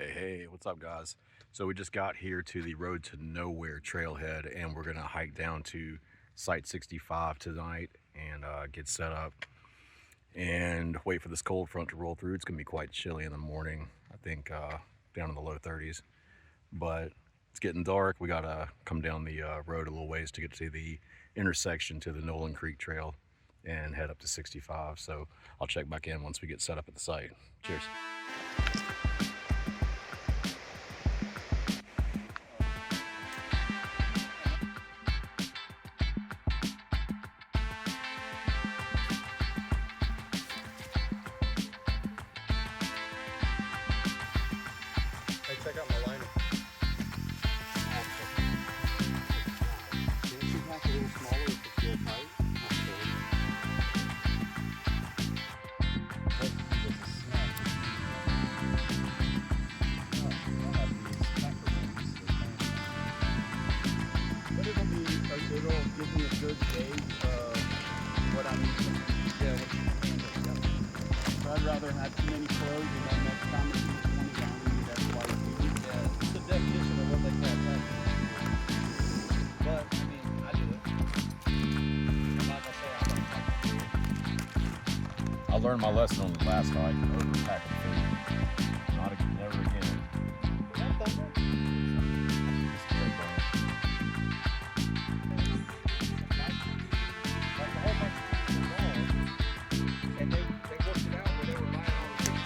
Hey, what's up, guys? So we just got here to the Road to Nowhere trailhead, and we're gonna hike down to Site 65 tonight and get set up and wait for this cold front to roll through. It's gonna be quite chilly in the morning, I think down in the low 30s, but it's getting dark. We gotta come down the road a little ways to get to the intersection to the Noland Creek Trail and head up to 65. So I'll check back in once we get set up at the site. Cheers. Check out my line. Can you back a little smaller if it's real tight? This is snap. But it'll give me a good gauge of what I'm using. Yeah, what you can. So I'd rather have too many clothes and then next time it's 20 down and that's why it's the definition of what they call that. But I mean, I do it. I'm not gonna say I don't. I learned my lesson on the last hike, overpacking food. Not again, never again. And they worked it out where they were buying all the things.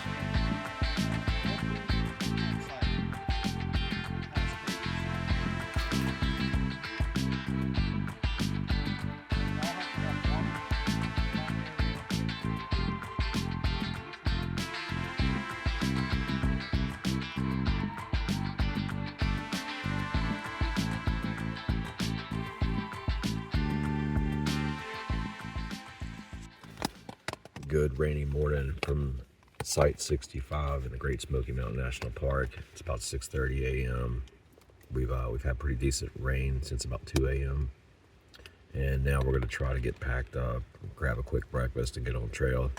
Good rainy morning from Site 65 in the Great Smoky Mountain National Park. It's about 6:30 a.m. We've had pretty decent rain since about 2 a.m. and now we're going to try to get packed up, grab a quick breakfast, and get on trail.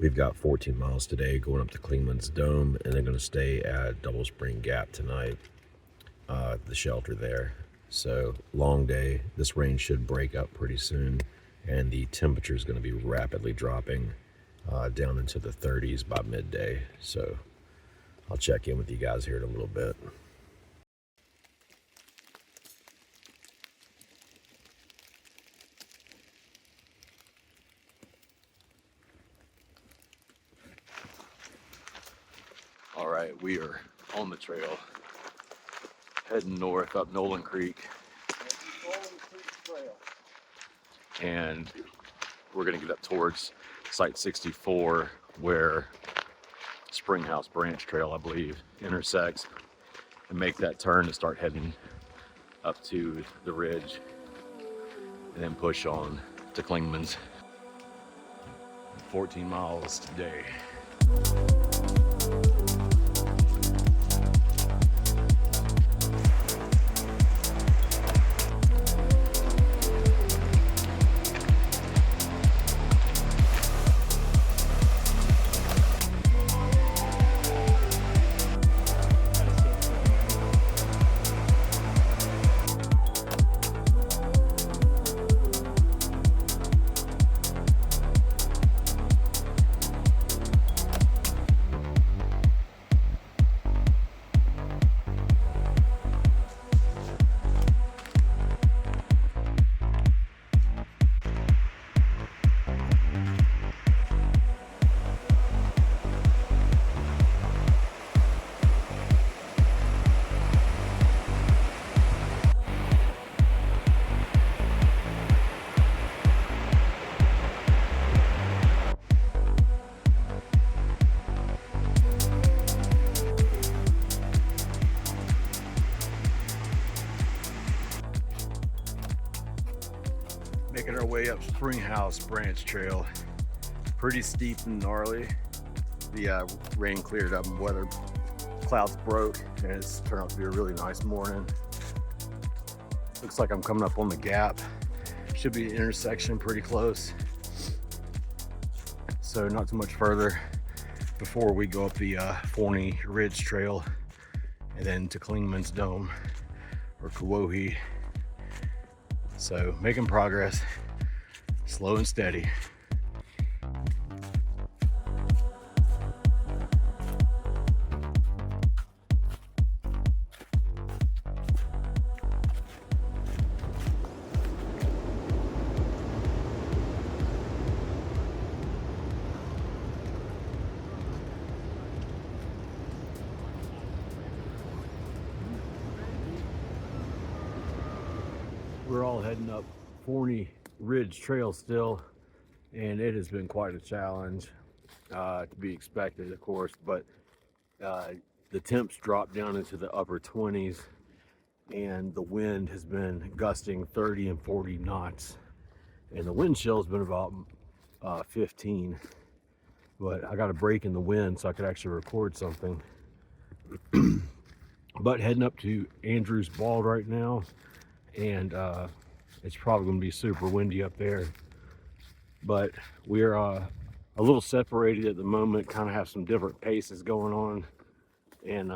We've got 14 miles today going up to Clingman's Dome, and then going to stay at Double Spring Gap tonight, the shelter there. So long day. This rain should break up pretty soon, and the temperature is going to be rapidly dropping down into the 30s by midday. So I'll check in with you guys here in a little bit. All right, we are on the trail, heading north up Noland Creek. Noland Creek Trail. And we're going to get up towards Site 64 where Springhouse Branch Trail, I believe, intersects, and make that turn to start heading up to the ridge and then push on to Clingman's. 14 miles today. Making our way up Springhouse Branch Trail. Pretty steep and gnarly. The rain cleared up and weather clouds broke, and it's turned out to be a really nice morning. Looks like I'm coming up on the gap. Should be an intersection pretty close. So not too much further before we go up the Forney Ridge Trail and then to Clingman's Dome or Kuwohi. So making progress, slow and steady. We're all heading up Forney Ridge Trail still, and it has been quite a challenge, to be expected, of course, but the temps dropped down into the upper 20s, and the wind has been gusting 30 and 40 knots, and the wind chill has been about 15, but I got a break in the wind so I could actually record something. But heading up to Andrews Bald right now, and it's probably going to be super windy up there, but we're a little separated at the moment, kind of have some different paces going on, and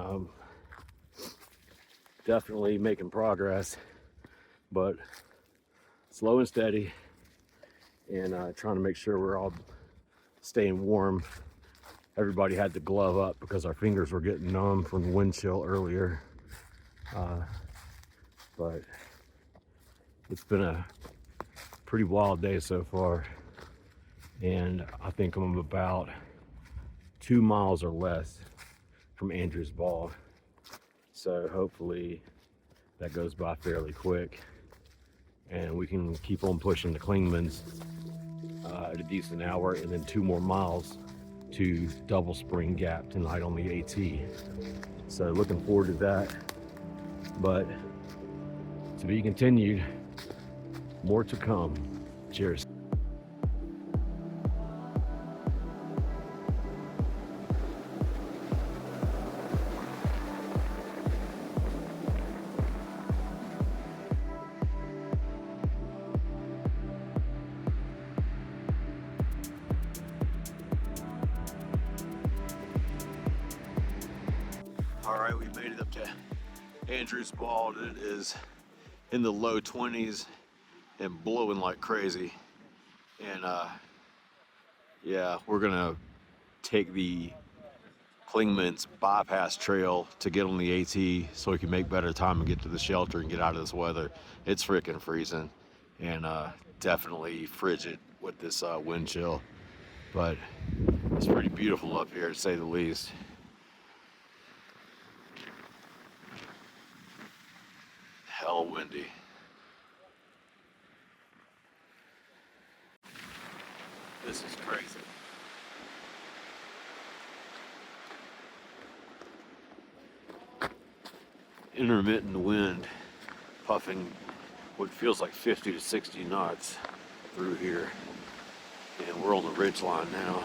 definitely making progress, but slow and steady, and trying to make sure we're all staying warm. Everybody had to glove up because our fingers were getting numb from the wind chill earlier, but it's been a pretty wild day so far, and I think I'm about 2 miles or less from Andrews Bald, so hopefully that goes by fairly quick and we can keep on pushing the Clingmans at a decent hour, and then 2 more miles to Double Spring Gap tonight on the AT. So looking forward to that, but to be continued. More to come. Cheers. All right, we made it up to Andrews Bald. It is in the low 20s and blowing like crazy, and yeah, we're gonna take the Clingman's bypass trail to get on the AT so we can make better time and get to the shelter and get out of this weather. It's freaking freezing, and definitely frigid with this wind chill, but it's pretty beautiful up here, to say the least. Hell windy. This is crazy. Intermittent wind, puffing what feels like 50 to 60 knots through here. And we're on the ridge line now.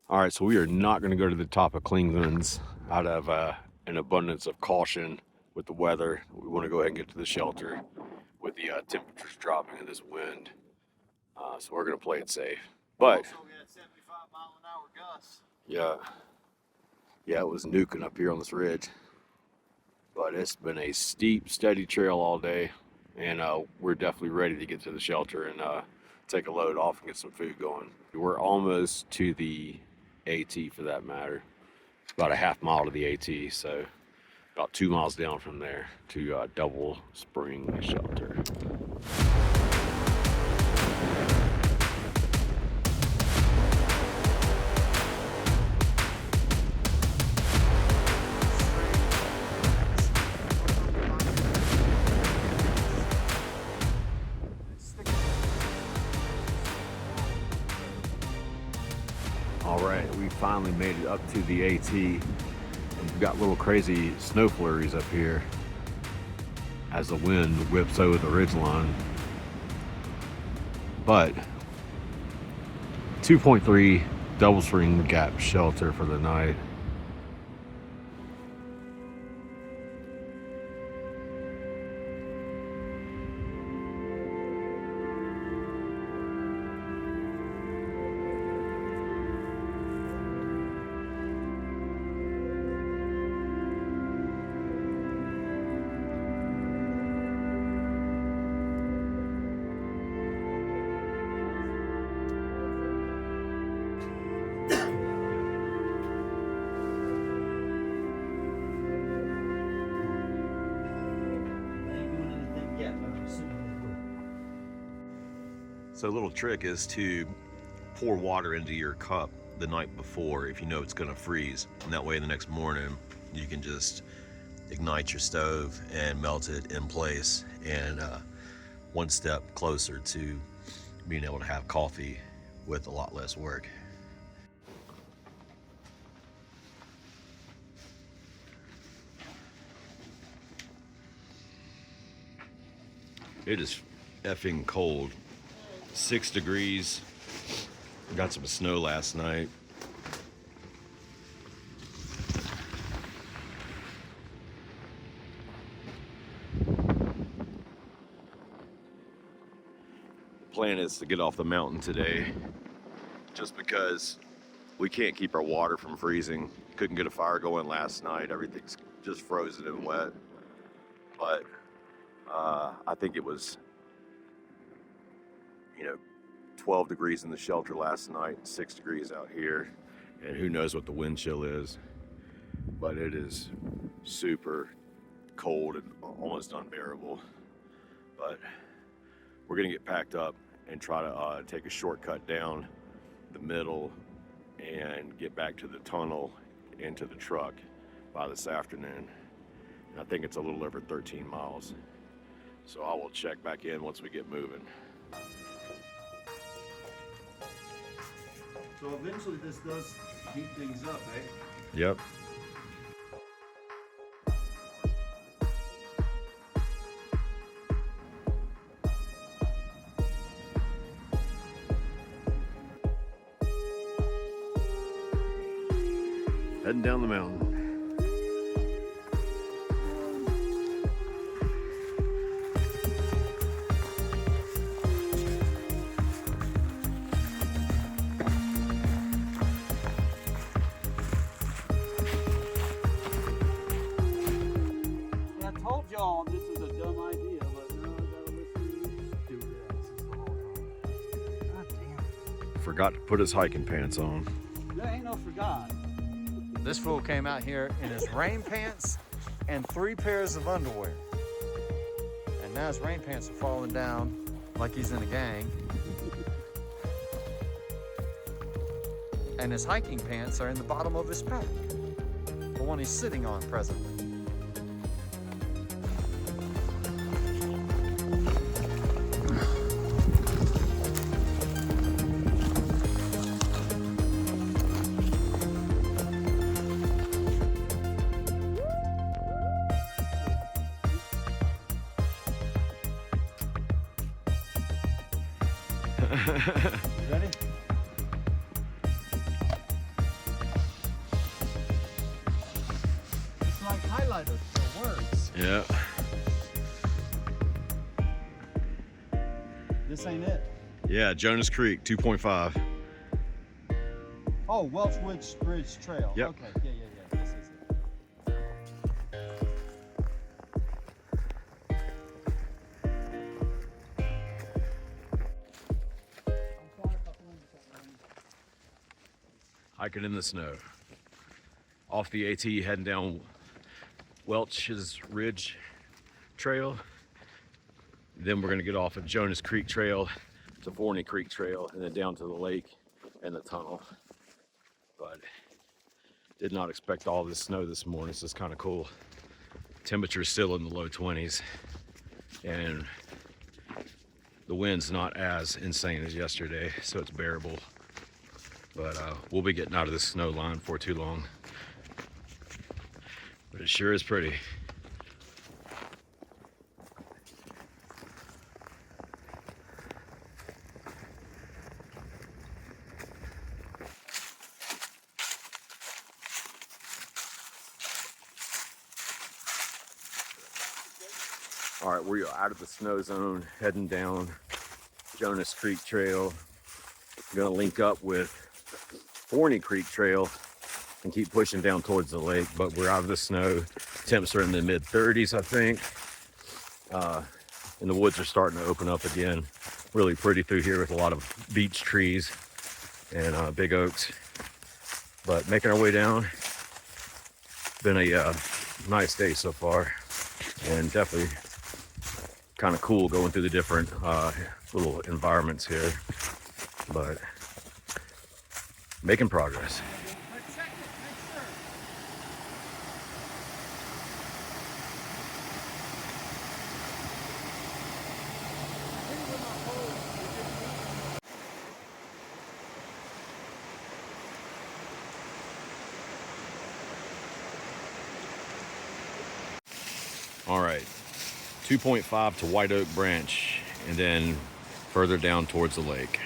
All right, so we are not going to go to the top of Clingman's out of an abundance of caution with the weather. We want to go ahead and get to the shelter with the temperatures dropping and this wind. So we're going to play it safe. But Also, we had 75-mile-an-hour gusts. Yeah, it was nuking up here on this ridge. But it's been a steep, steady trail all day, and we're definitely ready to get to the shelter and take a load off and get some food going. We're almost to the AT, for that matter. It's about a half mile to the AT, so about 2 miles down from there to Double Spring Shelter. All right, we finally made it up to the AT. We've got little crazy snow flurries up here as the wind whips over the ridgeline. But 2.3 Double Spring Gap shelter for the night. So a little trick is to pour water into your cup the night before if you know it's going to freeze, and that way the next morning you can just ignite your stove and melt it in place, and one step closer to being able to have coffee with a lot less work. It is effing cold. 6 degrees. Got some snow last night. The plan is to get off the mountain today, just because we can't keep our water from freezing. Couldn't get a fire going last night. Everything's just frozen and wet. But I think it was, 12 degrees in the shelter last night, 6 degrees out here, and who knows what the wind chill is. But it is super cold and almost unbearable. But we're gonna get packed up and try to take a shortcut down the middle and get back to the tunnel into the truck by this afternoon. And I think it's a little over 13 miles. So I will check back in once we get moving. So eventually this does heat things up, eh? Yep. Heading down the mountain. I told y'all this was a dumb idea, but now I gotta listen to these stupid asses the whole time. God damn it. Forgot to put his hiking pants on. There ain't no forgot. This fool came out here in his rain pants and 3 pairs of underwear. And now his rain pants are falling down like he's in a gang. And his hiking pants are in the bottom of his pack, the one he's sitting on presently. Ready? It's like highlighters for words. Yeah. This ain't it. Yeah, Jonas Creek, 2.5. Oh, Welch Ridge Trail. Yep. Okay, yeah. This is it. Hiking in the snow. Off the AT, heading down Welch's Ridge Trail. Then we're gonna get off of Jonas Creek Trail to Forney Creek Trail, and then down to the lake and the tunnel. But did not expect all this snow this morning. This is kind of cool. Temperature's still in the low 20s, and the wind's not as insane as yesterday, so it's bearable. But we'll be getting out of this snow line for too long. But it sure is pretty. All right, we are out of the snow zone, heading down Jonas Creek Trail. We're gonna link up with Forney Creek Trail and keep pushing down towards the lake, but we're out of the snow. Temps are in the mid 30s, I think. And the woods are starting to open up again. Really pretty through here with a lot of beech trees and big oaks. But making our way down. Been a nice day so far, and definitely kind of cool going through the different little environments here, but making progress. All right, 2.5 to White Oak Branch, and then further down towards the lake.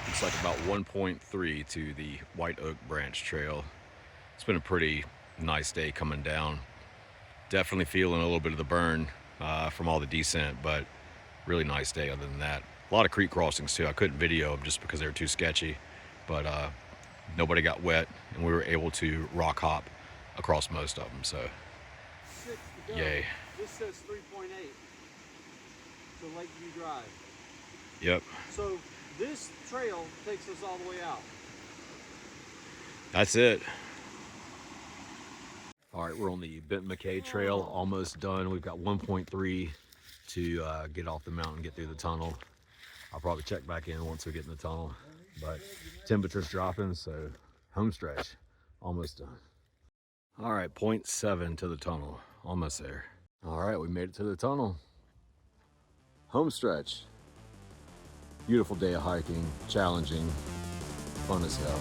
Looks like about 1.3 to the White Oak Branch Trail. It's been a pretty nice day coming down. Definitely feeling a little bit of the burn from all the descent, but really nice day other than that. A lot of creek crossings too. I couldn't video them just because they were too sketchy, but nobody got wet and we were able to rock hop across most of them, so 6 to go. yay. This says 3.8 to Lakeview Drive. Yep, So this trail takes us all the way out. that's it. All right, we're on the Benton McKay Trail, almost done. We've got 1.3 to get off the mountain, get through the tunnel. I'll probably check back in once we get in the tunnel, but temperature's dropping, so home stretch, almost done. All right, 0.7 to the tunnel, almost there. All right, we made it to the tunnel. Home stretch. Beautiful day of hiking, challenging, fun as hell.